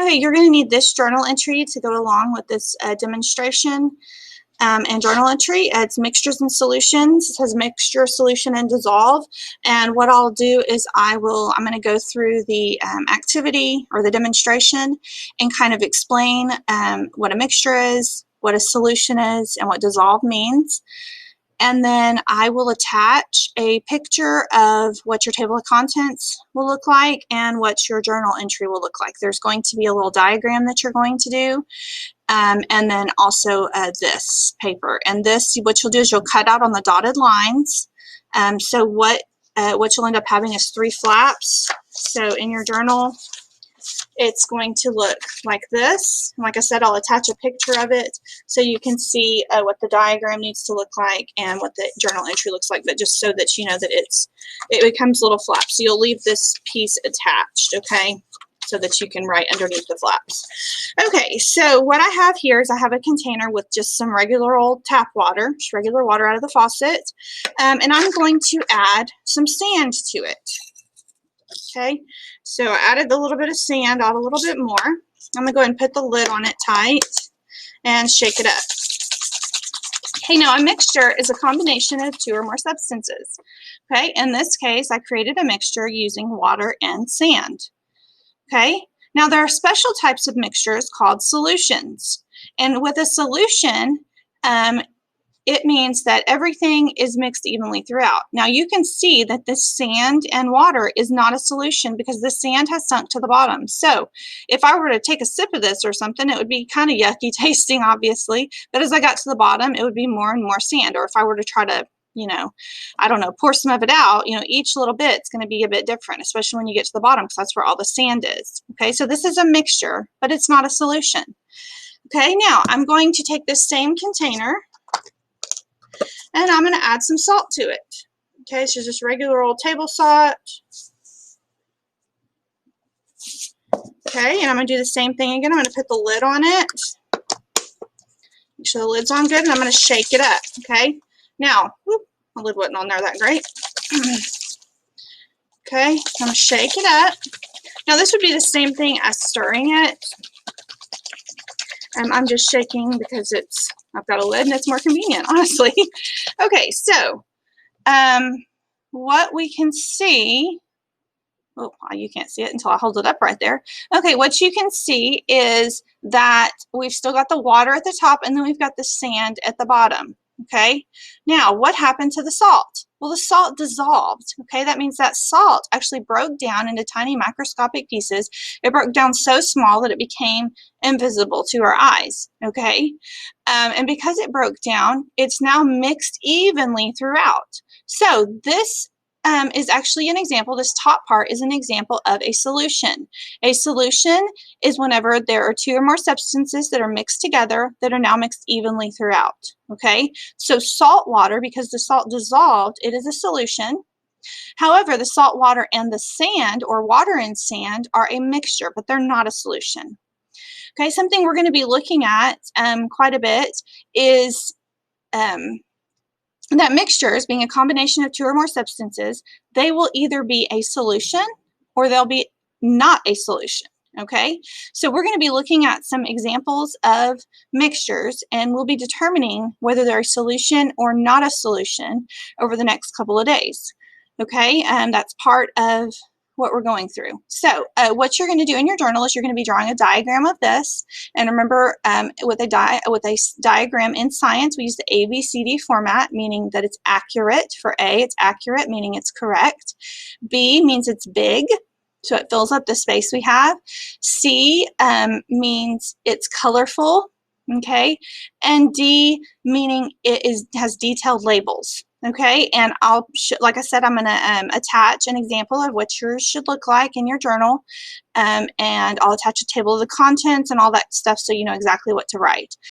Okay, you're going to need this journal entry to go along with this demonstration and journal entry. It's mixtures and solutions. It says mixture, solution, and dissolve. And what I'll do is I'm going to go through the activity or the demonstration and kind of explain what a mixture is, what a solution is, and what dissolve means. And then I will attach a picture of what your table of contents will look like and what your journal entry will look like. There's going to be a little diagram that you're going to do, and then also this paper. And this, what you'll do is you'll cut out on the dotted lines. So what you'll end up having is 3 flaps. So in your journal, it's going to look like this. Like I said, I'll attach a picture of it so you can see what the diagram needs to look like and what the journal entry looks like, but just so that you know that it becomes little flaps. So you'll leave this piece attached, okay, so that you can write underneath the flaps. Okay, so what I have here is I have a container with just some regular old tap water, just regular water out of the faucet, and I'm going to add some sand to it. Okay, so I added a little bit of sand, add a little bit more. I'm going to go ahead and put the lid on it tight and shake it up. Okay, now a mixture is a combination of 2 or more substances. Okay, in this case, I created a mixture using water and sand. Okay, now there are special types of mixtures called solutions. And with a solution, it means that everything is mixed evenly throughout. Now you can see that this sand and water is not a solution because the sand has sunk to the bottom. So if I were to take a sip of this or something, it would be kind of yucky tasting, obviously. But as I got to the bottom, it would be more and more sand. Or if I were to try to, I don't know, pour some of it out, each little bit's going to be a bit different, especially when you get to the bottom because that's where all the sand is. Okay, so this is a mixture, but it's not a solution. Okay, now I'm going to take this same container and I'm going to add some salt to it. Okay, so just regular old table salt. Okay, and I'm going to do the same thing again. I'm going to put the lid on it. Make sure the lid's on good, and I'm going to shake it up. Okay, now, whoop, the lid wasn't on there that great. Okay, I'm going to shake it up. Now this would be the same thing as stirring it. I'm just shaking because I've got a lid and it's more convenient, honestly. Okay, so what we can see, oh, you can't see it until I hold it up right there. Okay, what you can see is that we've still got the water at the top and then we've got the sand at the bottom. Okay, now what happened to the salt? Well, the salt dissolved. Okay, that means that salt actually broke down into tiny microscopic pieces. It broke down so small that it became invisible to our eyes. Okay, and because it broke down, it's now mixed evenly throughout. So this is actually an example. This top part is an example of a solution. A solution is whenever there are 2 or more substances that are mixed together that are now mixed evenly throughout. Okay, so salt water, because the salt dissolved, it is a solution. However, the salt water and the sand, or water and sand, are a mixture, but they're not a solution. Okay, something we're going to be looking at quite a bit is that mixtures, being a combination of 2 or more substances, they will either be a solution or they'll be not a solution. Okay, so we're going to be looking at some examples of mixtures and we'll be determining whether they're a solution or not a solution over the next couple of days. Okay, and that's part of what we're going through. So what you're going to do in your journal is you're going to be drawing a diagram of this. And remember, with a diagram in science, we use the ABCD format, meaning that it's accurate. For A, it's accurate, meaning it's correct. B means it's big, so it fills up the space we have. C means it's colorful, okay? And D meaning it has detailed labels. Okay, and like I said, I'm going to attach an example of what yours should look like in your journal, and I'll attach a table of the contents and all that stuff so you know exactly what to write.